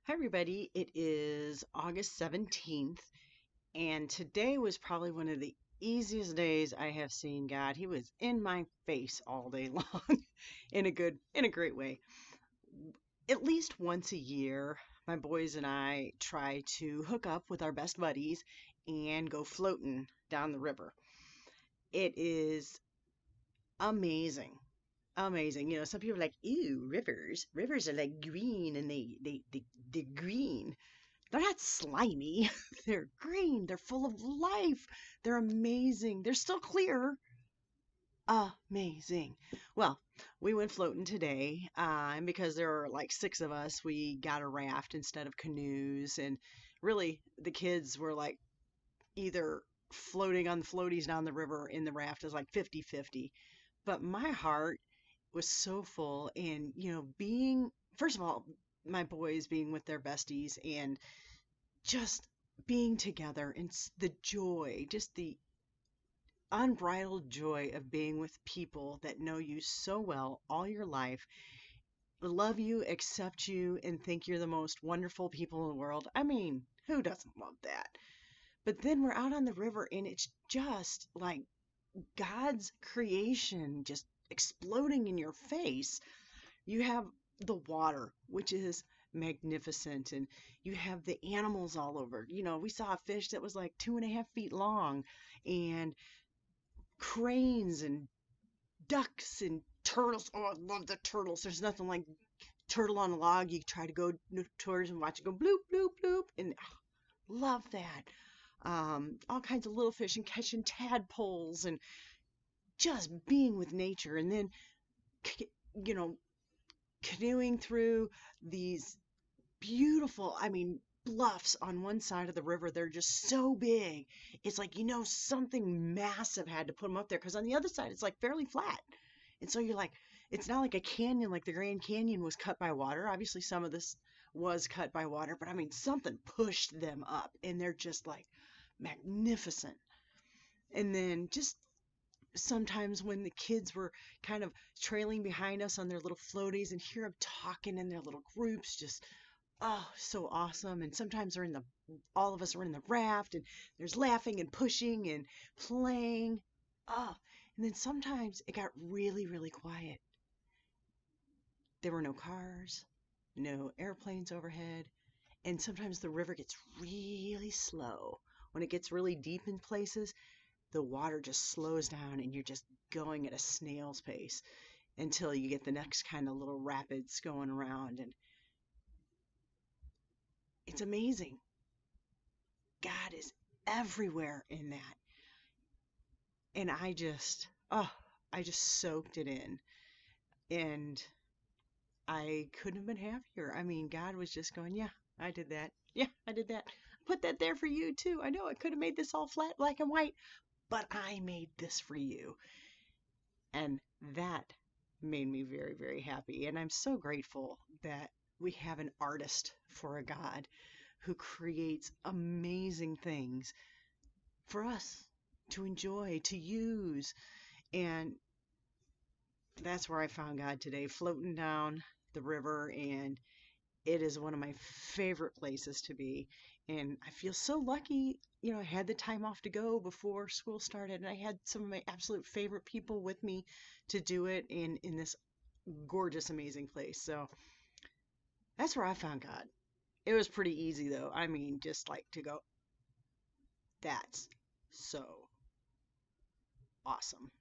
Hi, everybody. It is August 17th, and today was probably one of the easiest days I have seen God. He was in my face all day long in a great way. At least once a year, my boys and I try to hook up with our best buddies and go floating down the river. It is amazing. Amazing. Some people are like, ew, rivers. Rivers are like green and they're green. They're not slimy. They're green. They're full of life. They're amazing. They're still clear. Amazing. Well, we went floating today, and because there were like six of us, we got a raft instead of canoes. And really, the kids were like either floating on the floaties down the river in the raft is like 50-50. But my heart was so full, and being, first of all, my boys being with their besties and just being together and the joy, just the unbridled joy of being with people that know you so well all your life, love you, accept you, and think you're the most wonderful people in the world. I mean, who doesn't love that? But then we're out on the river and it's just like God's creation just exploding in your face. You have the water, which is magnificent, and you have the animals all over. We saw a fish that was like 2.5 feet long, and cranes and ducks and turtles. Oh, I love the turtles. There's nothing like turtle on a log. You try to go towards and watch it go bloop, bloop, bloop, and love that. All kinds of little fish and catching tadpoles and just being with nature. And then, you know, canoeing through these beautiful, I mean, bluffs on one side of the river. They're just so big. It's like, something massive had to put them up there because on the other side, it's like fairly flat. And so you're like, it's not like a canyon like the Grand Canyon was cut by water. Obviously, some of this was cut by water, but I mean, something pushed them up and they're just like magnificent. And then just sometimes when the kids were kind of trailing behind us on their little floaties and hear them talking in their little groups, just so awesome. And sometimes all of us are in the raft and there's laughing and pushing and playing. And then sometimes it got really, really quiet. There were no cars, no airplanes overhead, and sometimes the river gets really slow. When it gets really deep in places, the water just slows down and you're just going at a snail's pace until you get the next kind of little rapids going around. And it's amazing. God is everywhere in that. And I just soaked it in. And I couldn't have been happier. I mean, God was just going, yeah, I did that. Yeah, I did that. Put that there for you too. I know I could have made this all flat, black and white, but I made this for you. And that made me very, very happy. And I'm so grateful that we have an artist for a God who creates amazing things for us to enjoy, to use. And that's where I found God today, floating down the river, and it is one of my favorite places to be. And I feel so lucky, I had the time off to go before school started, and I had some of my absolute favorite people with me to do it in this gorgeous, amazing place. So that's where I found God. It was pretty easy though. I mean, just like to go, that's so awesome.